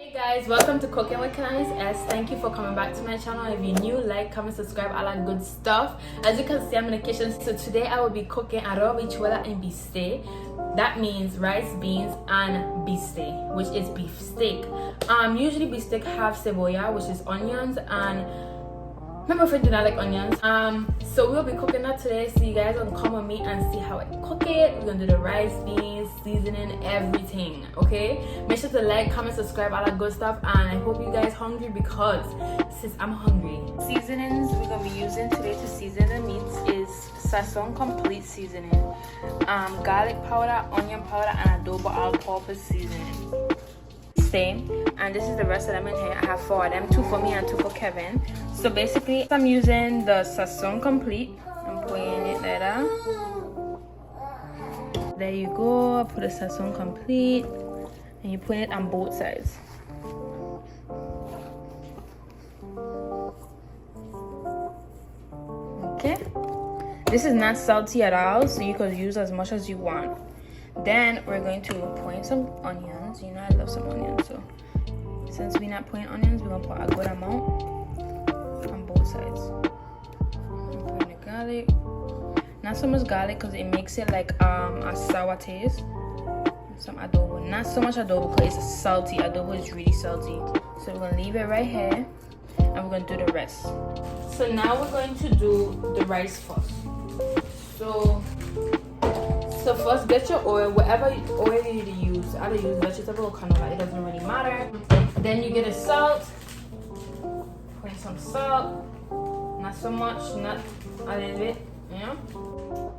Hey guys, welcome to Cooking with Candice S. Thank you for coming back to my channel. If you're new, like, comment, subscribe, all that good stuff. As you can see, I'm in the kitchen. So today I will be cooking arroz, habichuela, and beefsteak. That means rice, beans, and beefsteak, which is beef steak. Usually beefsteak have cebolla, which is onions, and my boyfriend do not like onions. So we'll be cooking that today. So you guys gonna come with me and see how I cook it. We're gonna do the rice, beans, seasoning, everything. Okay, make sure to like, comment, subscribe, all that good stuff. And I hope you guys hungry because since I'm hungry. Seasonings we're gonna be using today to season the meats is Sazon complete seasoning, garlic powder, onion powder, and adobo all-purpose seasoning. Same, and this is the rest of them in here. I have 4 of them, 2 for me and 2 for Kevin. So basically I'm using the Sazon complete. I'm putting it there. There you go. I put the Sazon complete and you put it on both sides. Okay, this is not salty at all, so you can use as much as you want. Then we're going to put in some onions. You know I love some onions, so since we're not putting onions, we're gonna put a good amount on both sides. I'm putting the garlic, not so much garlic because it makes it like a sour taste. Some adobo, not so much adobo because it's salty. Adobo is really salty, so we're gonna leave it right here and we're gonna do the rest. So now we're going to do the rice first. So first, get your oil, whatever oil you need to use. Either use vegetable or canola, it doesn't really matter. Then you get a salt. Put in some salt, not so much, not a little bit, you know.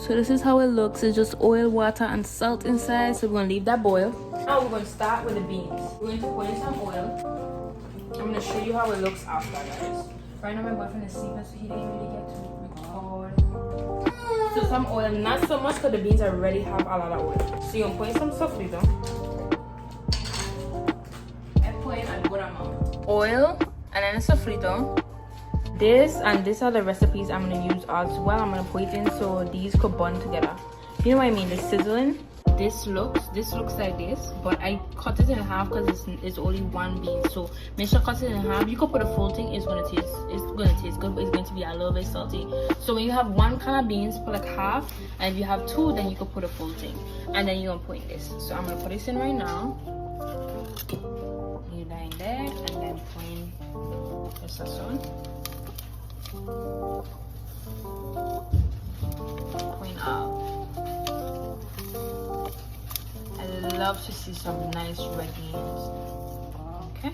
So this is how it looks. It's just oil, water, and salt inside. So we're gonna leave that boil. Now we're gonna start with the beans. We're going to put in some oil. I'm gonna show you how it looks after, guys. Right now my boyfriend is sleeping, so he didn't really get to record. So some oil, not so much because the beans already have a lot of oil. So you're gonna put in some sofrito. I put in a good amount. Oil and then a sofrito. This and these are the recipes I'm gonna use as well. I'm gonna put it in so these could bond together. You know what I mean? The sizzling. This looks like this, but I cut it in half because it's only one bean. So make sure cut it in half. You could put a full thing. It's gonna taste good, but it's going to be a little bit salty. So when you have 1 can of beans, put like half, and if you have 2, then you could put a full thing, and then you're gonna put in this. So I'm gonna put this in right now. You line there, and then put in the sazon. Put in all. I love to see some nice red beans. Okay,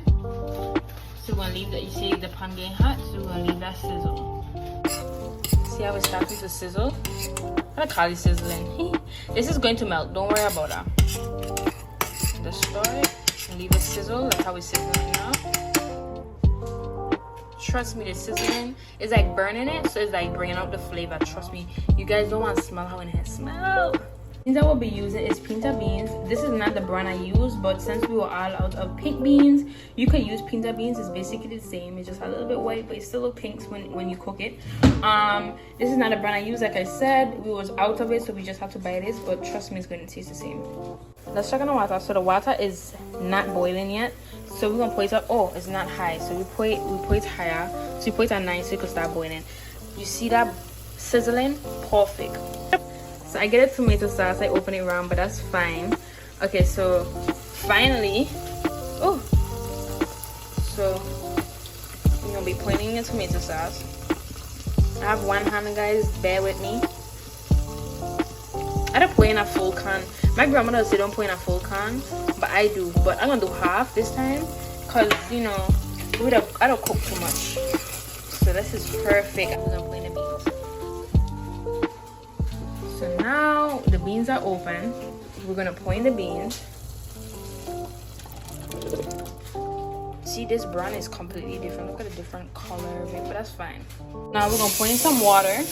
so we're gonna leave that. You see the pan getting hot, so we're gonna leave that sizzle. See how it starts to sizzle? I call it sizzling. This is going to melt, don't worry about that. Just stir it and leave it sizzle like how it's sizzling now. Trust me, the sizzling is like burning it, so it's like bringing out the flavor. Trust me, you guys don't want to smell how it smells. Beans I will be using is pinta beans. This is not the brand I use, but since we were all out of pink beans, you can use pinta beans. It's basically the same. It's just a little bit white, but it still looks pink when you cook it. This is not the brand I use. Like I said, we was out of it, so we just have to buy this, but trust me, it's going to taste the same. Let's check on the water. So the water is not boiling yet, so we're gonna put it up. Oh, it's not high, so we put it higher. So we put it at 9 so it could start boiling. You see that sizzling? Perfect. So I get a tomato sauce, I open it around, but that's fine. Okay, so finally, oh, so you're gonna be putting in your tomato sauce. I have 1 hand, guys, bear with me. I don't put in a full can. My grandmother said don't put in a full can, but I do. But I'm gonna do half this time, cause you know, I don't cook too much. So this is perfect. I'm gonna put in the beans. So now the beans are open. We're gonna pour in the beans. See, this brown is completely different. Look at the different color of it, but that's fine. Now we're gonna pour in some water.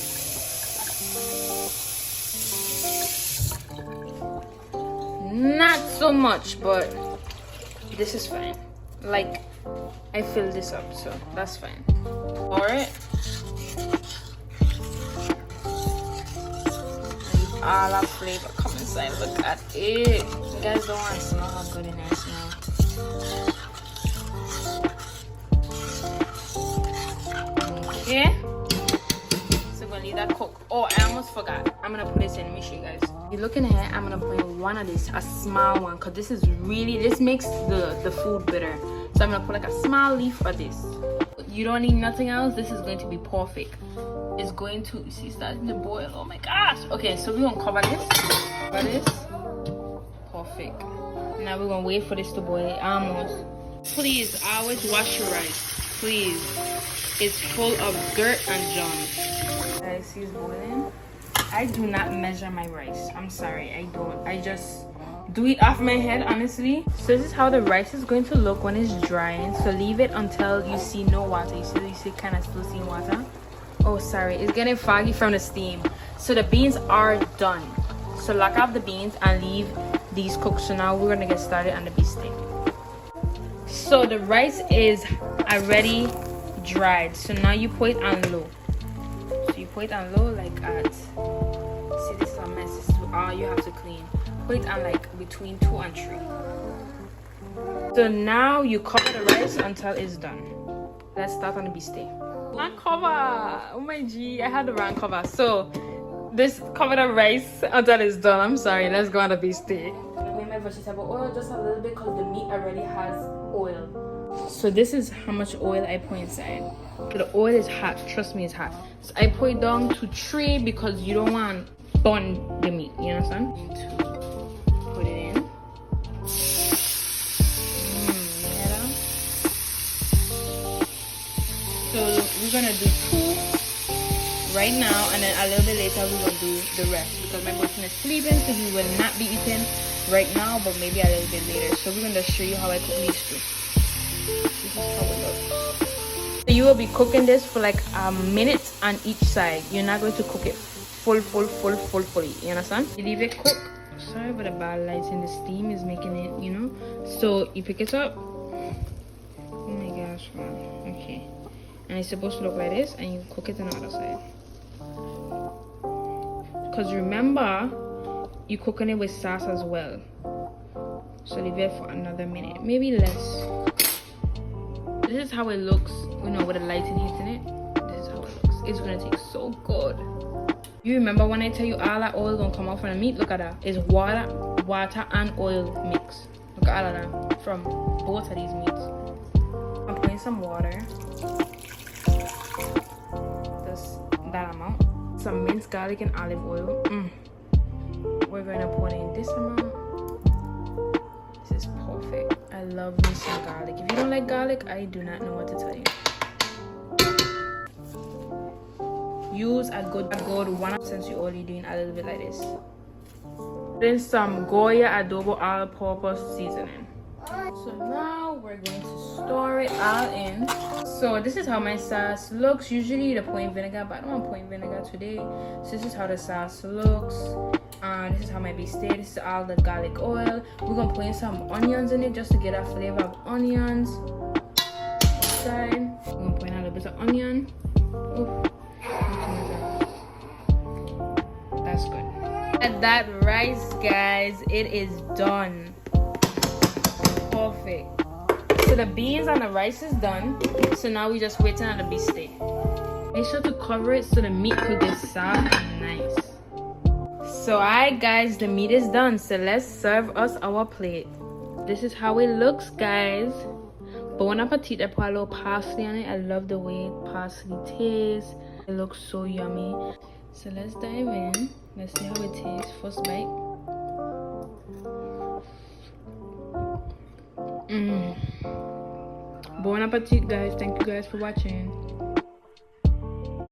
Not so much, but this is fine. Like, I fill this up, so that's fine. Pour it. All our flavor come inside. Look at it. You guys don't want to smell how good it is now. Okay. So we're gonna leave that cook. Oh, I almost forgot. I'm gonna put this in. Let me show you guys. You looking here, I'm gonna put in one of these, a small one, because this makes the food bitter. So I'm gonna put like a small leaf of this. You don't need nothing else. This is going to be perfect. It's going to, you see, starting to boil. Oh my gosh. Okay, so we're gonna cover this. Perfect. Now we're gonna wait for this to boil. Almost. Please always wash your rice. Please. It's full of dirt and germs. Guys, see it's boiling. I do not measure my rice. I'm sorry, I don't. I just do it off my head, honestly. So this is how the rice is going to look when it's drying. So leave it until you see no water. You see kind of still seeing water. Oh, sorry, it's getting foggy from the steam. So the beans are done. So lock off the beans and leave these cooked. So now we're gonna get started on the beef steak. So the rice is already dried. So now you put it on low. So you put it on low like at, see, this is a mess. This is all you have to clean. Put it on like between 2 and 3. So now you cover the rice until it's done. Let's start on the beef steak. Wrong cover. Oh my G, I had the wrong cover. So this cover the rice until it's done. I'm sorry. Let's go on the beef steak. With my vegetable oil just a little bit because the meat already has oil. So this is how much oil I put inside. The oil is hot. Trust me, it's hot. So I put it down to 3 because you don't want to burn the meat. You understand? Put it in. So we're gonna do 2 right now, and then a little bit later we're gonna do the rest because my boyfriend is sleeping, so he will not be eating right now, but maybe a little bit later. So we're gonna show you how I cook these 2. This is how it looks. So you will be cooking this for like a minute on each side. You're not going to cook it fully. You understand? You leave it cook. Sorry about the bad lighting. The steam is making it, you know. So you pick it up. Oh my gosh, man. Okay. And it's supposed to look like this, and you cook it on the other side. Because remember, you're cooking it with sauce as well. So leave it for another minute, maybe less. This is how it looks, you know, with the lighting hitting it. This is how it looks. It's gonna taste so good. You remember when I tell you all that oil gonna come out from the meat? Look at that. It's water and oil mix. Look at all of that from both of these meats. I'm putting some water. That amount. Some minced garlic and olive oil. We're gonna put in this amount. This is perfect. I love me some garlic. If you don't like garlic, I do not know what to tell you. Use a good one since you're already doing a little bit like this. Then some Goya adobo all-purpose seasoning. So now we're going to store it all in. So this is how my sauce looks. Usually the point vinegar, but I don't want point vinegar today. So this is how the sauce looks. This is how my beef steak. This is all the garlic oil. We're gonna put in some onions in it just to get a flavor of onions. Side. We're gonna put in a little bit of onion. Ooh. That's good. And that rice, guys, it is done. Perfect. So the beans and the rice is done. So now we just waiting on the beef steak. Make sure to cover it so the meat could get soft and nice. So alright guys, the meat is done. So let's serve us our plate. This is how it looks, guys. Bon appetit. I put a little parsley on it. I love the way parsley tastes. It looks so yummy. So let's dive in. Let's see how it tastes. First bite. Bon appetit, guys. Thank you guys for watching.